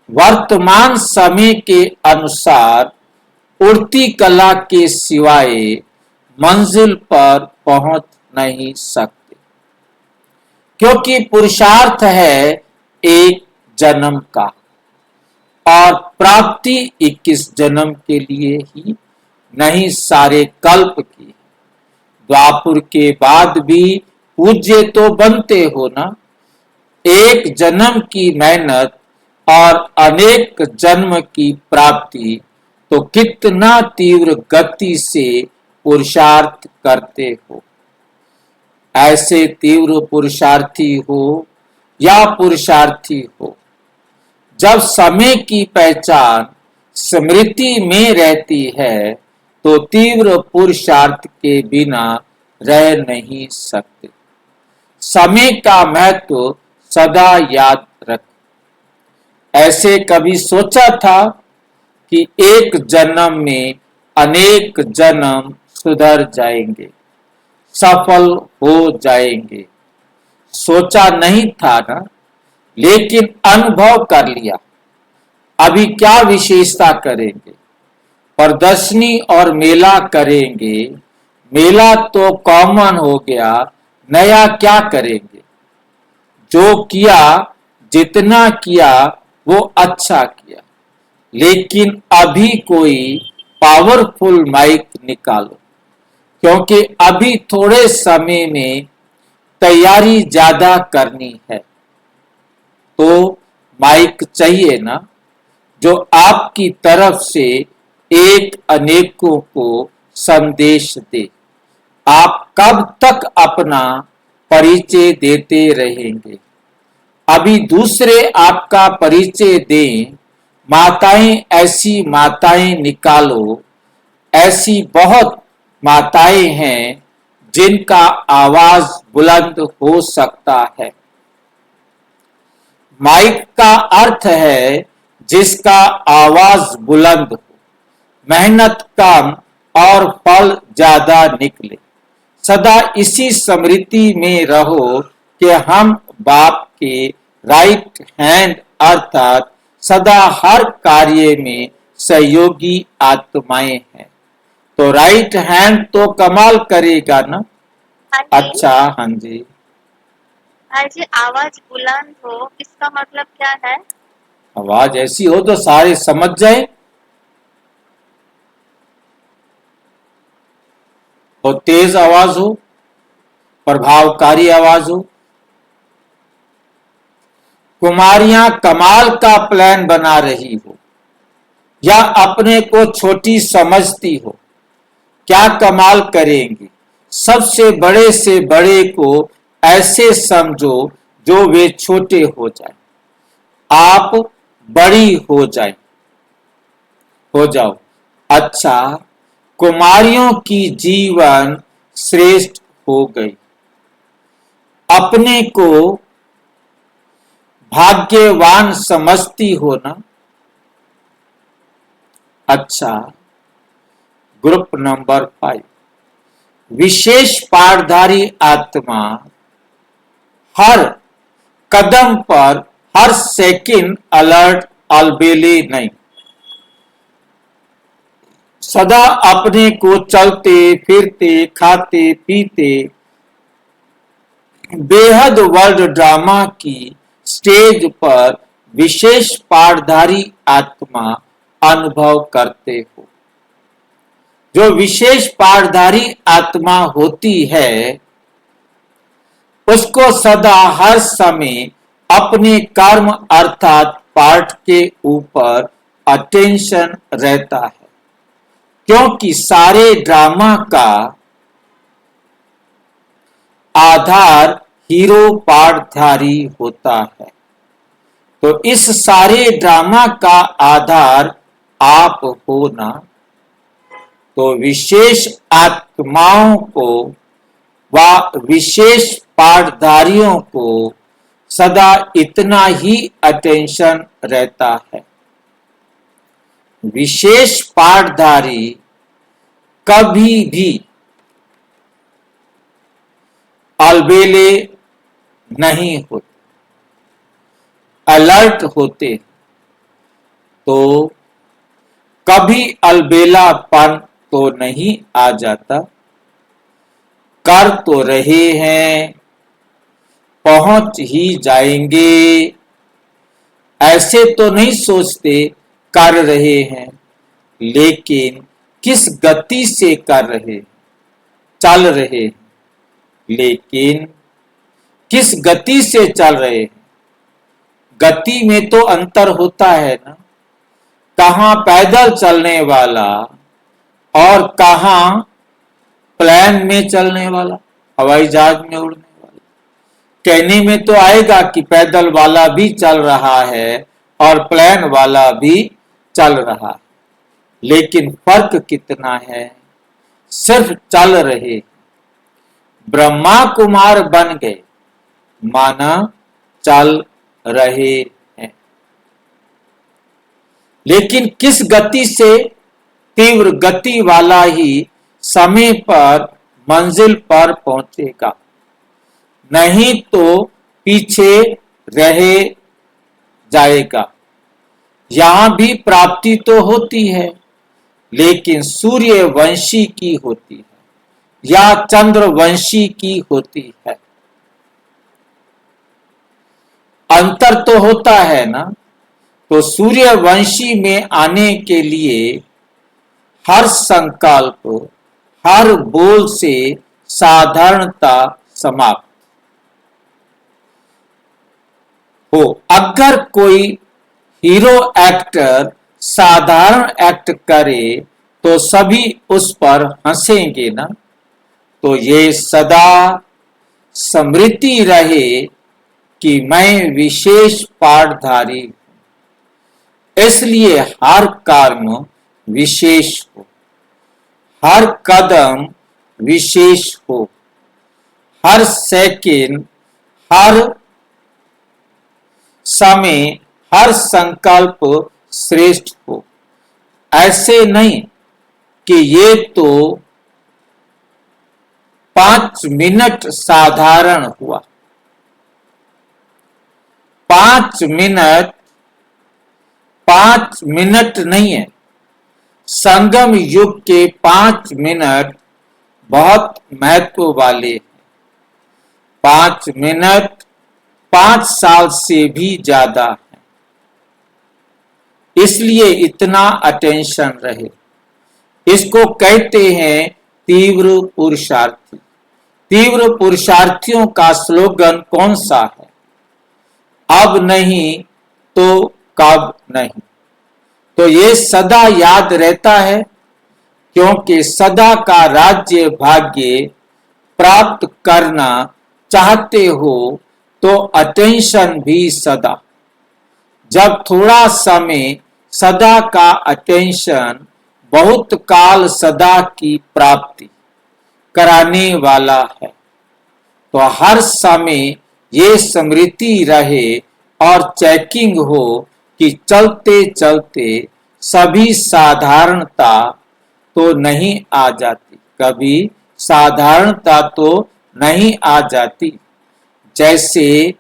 Speaker 1: वर्तमान समय के अनुसार उड़ती कला के सिवाय मंजिल पर पहुंच नहीं सकते, क्योंकि पुरुषार्थ है एक जन्म का और प्राप्ति 21 जन्म के लिए ही नहीं, सारे कल्प की। द्वापुर के बाद भी पूज्य तो बनते हो ना। एक जन्म की मेहनत और अनेक जन्म की प्राप्ति, तो कितना तीव्र गति से पुरुषार्थ करते हो। ऐसे तीव्र पुरुषार्थी हो या पुरुषार्थी हो, जब समय की पहचान स्मृति में रहती है तो तीव्र पुरुषार्थ के बिना रह नहीं सकते। समय का महत्व सदा याद रख। ऐसे कभी सोचा था कि एक जन्म में अनेक जन्म सुधर जाएंगे, सफल हो जाएंगे? सोचा नहीं था ना, लेकिन अनुभव कर लिया। अभी क्या विशेषता करेंगे? प्रदर्शनी और मेला करेंगे। मेला तो कॉमन हो गया, नया क्या करेंगे? जो किया, जितना किया वो अच्छा किया, लेकिन अभी कोई पावरफुल माइक निकालो, क्योंकि अभी थोड़े समय में तैयारी ज्यादा करनी है। तो माइक चाहिए ना, जो आपकी तरफ से एक अनेकों को संदेश दे। आप कब तक अपना परिचय देते रहेंगे? अभी दूसरे आपका परिचय दें। माताएं, ऐसी माताएं निकालो। ऐसी बहुत माताएं हैं जिनका आवाज बुलंद हो सकता है। माइक का अर्थ है जिसका आवाज बुलंद हो, मेहनत कम और फल ज्यादा निकले। सदा इसी स्मृति में रहो कि हम बाप के राइट हैंड अर्थात सदा हर कार्य में सहयोगी आत्माएं हैं। तो राइट हैंड तो कमाल करेगा ना।
Speaker 3: हाँ जी।
Speaker 1: अच्छा, हाँ जी।
Speaker 3: हाँ जी, आवाज बुलंद हो इसका मतलब क्या है?
Speaker 1: आवाज ऐसी हो तो सारे समझ जाए, और तेज आवाज हो, प्रभावकारी आवाज हो। कुमारियां कमाल का प्लान बना रही हो या अपने को छोटी समझती हो, क्या कमाल करेंगी। सबसे बड़े से बड़े को ऐसे समझो जो वे छोटे हो जाए, आप बड़ी हो जाओ। अच्छा, कुमारियों की जीवन श्रेष्ठ हो गई, अपने को भाग्यवान समझती हो ना। अच्छा, ग्रुप नंबर 5, विशेष पाठधारी आत्मा हर कदम पर, हर सेकंड अलर्ट, अलबेले नहीं, सदा अपने को चलते फिरते खाते पीते बेहद वर्ल्ड ड्रामा की स्टेज पर विशेष पाठधारी आत्मा अनुभव करते हो। जो विशेष पाठधारी आत्मा होती है उसको सदा हर समय अपने कर्म अर्थात पाठ के ऊपर अटेंशन रहता है, क्योंकि सारे ड्रामा का आधार हीरो पाठधारी होता है। तो इस सारे ड्रामा का आधार आप हो ना। तो विशेष आत्माओं को व विशेष पाठधारियों को सदा इतना ही अटेंशन रहता है। विशेष पाठधारी कभी भी अलबेले नहीं होते, अलर्ट होते। तो कभी अलबेलापन तो नहीं आ जाता, कर तो रहे हैं, पहुंच ही जाएंगे, ऐसे तो नहीं सोचते कर रहे हैं, लेकिन किस गति से कर रहे, चल रहे, लेकिन किस गति से चल रहे। गति में तो अंतर होता है ना, कहां पैदल चलने वाला और कहां प्लेन में चलने वाला, हवाई जहाज में उड़ने वाला। कहने में तो आएगा कि पैदल वाला भी चल रहा है और प्लेन वाला भी चल रहा है, लेकिन फर्क कितना है, सिर्फ चल रहे। ब्रह्मा कुमार बन गए माना चल रहे हैं, लेकिन किस गति से, तीव्र गति वाला ही समय पर मंजिल पर पहुंचेगा, नहीं तो पीछे रह जाएगा। यहां भी प्राप्ति तो होती है, लेकिन सूर्यवंशी की होती है या चंद्रवंशी की होती है। अंतर तो होता है ना। तो सूर्यवंशी में आने के लिए हर संकल्प, हर बोल से साधारणता समाप्त हो। अगर कोई हीरो एक्टर साधारण एक्ट करे तो सभी उस पर हंसेंगे ना। तो ये सदा स्मृति रहे कि मैं विशेष पाठधारी हूं, इसलिए हर कर्म विशेष हो, हर कदम विशेष हो, हर सेकंड, हर समय, हर संकल्प श्रेष्ठ हो। ऐसे नहीं कि ये तो 5 मिनट साधारण हुआ, 5 मिनट 5 मिनट नहीं है, संगम युग के 5 मिनट बहुत महत्व वाले। 5 मिनट 5 साल से भी ज्यादा है, इसलिए इतना अटेंशन रहे। इसको कहते हैं तीव्र पुरुषार्थी। तीव्र पुरुषार्थियों का स्लोगन कौन सा है? अब नहीं तो कब नहीं। तो ये सदा याद रहता है, क्योंकि सदा का राज्य भाग्य प्राप्त करना चाहते हो तो अटेंशन भी सदा। जब थोड़ा समय सदा का अटेंशन बहुत काल सदा की प्राप्ति कराने वाला है, तो हर समय ये स्मृति रहे और चेकिंग हो कि चलते चलते सभी साधारणता तो नहीं आ जाती, कभी साधारणता तो नहीं आ जाती। जैसे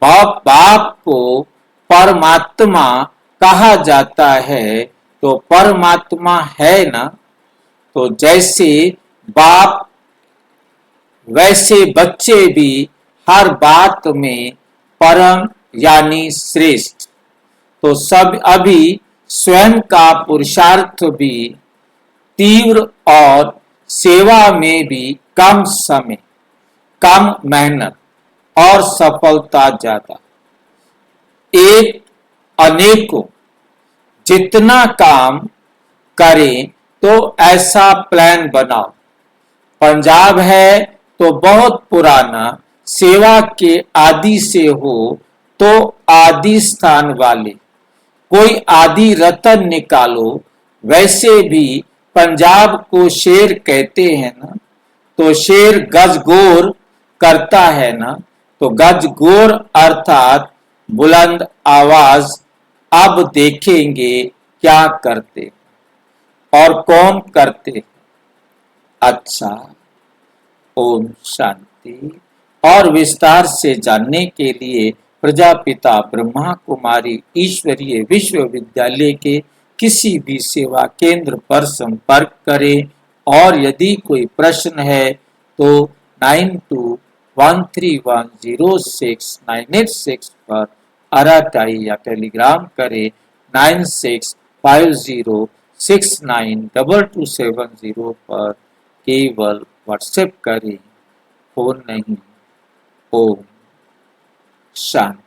Speaker 1: बाप को परमात्मा कहा जाता है, तो परमात्मा है ना। तो जैसे बाप वैसे बच्चे भी हर बात में परम यानी श्रेष्ठ। तो सब अभी स्वयं का पुरुषार्थ भी तीव्र और सेवा में भी कम समय, कम मेहनत और सफलता ज्यादा। एक अनेकों जितना काम करें तो ऐसा प्लान बनाओ। पंजाब है तो बहुत पुराना, सेवा के आदि से हो तो आदि स्थान वाले कोई आदि रतन निकालो। वैसे भी पंजाब को शेर कहते हैं ना, तो शेर गजगोर करता है ना, तो गजगोर अर्थात बुलंद आवाज। अब देखेंगे क्या करते और कौन करते। अच्छा, ओम शांति। और विस्तार से जानने के लिए प्रजापिता ब्रह्मा कुमारी ईश्वरीय विश्वविद्यालय के किसी भी सेवा केंद्र पर संपर्क करें। और यदि कोई प्रश्न है तो 9213106986 पर अराटाई या टेलीग्राम करें। 9650692270 पर केवल व्हाट्सएप करें, फोन नहीं। ओम शांति।